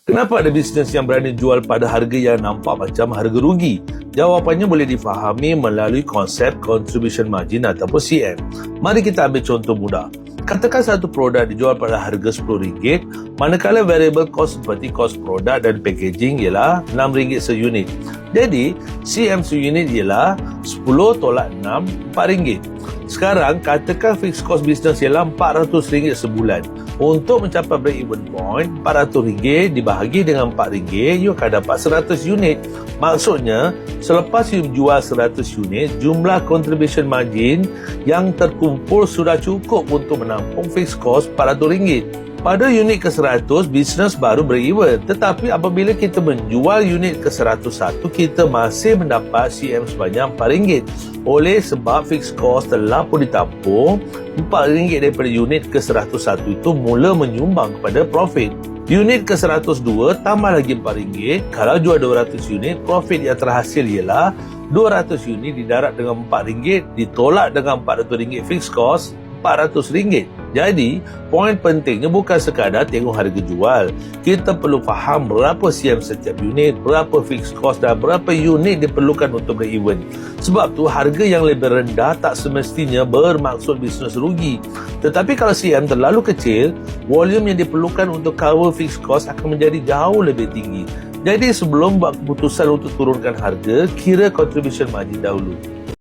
Kenapa ada bisnes yang berani jual pada harga yang nampak macam harga rugi? Jawapannya boleh difahami melalui konsep contribution margin ataupun CM. Mari kita ambil contoh mudah. Katakan satu produk dijual pada harga RM10, manakala variable cost seperti kos produk dan packaging ialah RM6 seunit. Jadi, CM seunit ialah 10 tolak 6, RM4. Sekarang, katakan fixed cost bisnes ialah RM400 sebulan. Untuk mencapai break-even point, RM400 dibahagi dengan RM4, you akan dapat 100 unit. Maksudnya, selepas you jual 100 unit, jumlah contribution margin yang terkumpul sudah cukup untuk menampung fixed cost RM400. Pada unit ke-100, bisnes baru break-even. Tetapi apabila kita menjual unit ke-101, kita masih mendapat CM sebanyak RM4. Oleh sebab fixed cost telah pun ditampung, RM4 daripada unit ke-101 itu mula menyumbang kepada profit. Unit ke-102 tambah lagi RM4. Kalau jual 200 unit, profit yang terhasil ialah 200 unit didarab dengan RM4, ditolak dengan RM400 fixed cost, RM400. Jadi, poin pentingnya bukan sekadar tengok harga jual. Kita perlu faham berapa CM setiap unit, berapa fixed cost dan berapa unit diperlukan untuk break-even. Sebab tu, harga yang lebih rendah tak semestinya bermaksud bisnes rugi. Tetapi kalau CM terlalu kecil, volume yang diperlukan untuk cover fixed cost akan menjadi jauh lebih tinggi. Jadi, sebelum buat keputusan untuk turunkan harga, kira contribution margin dahulu.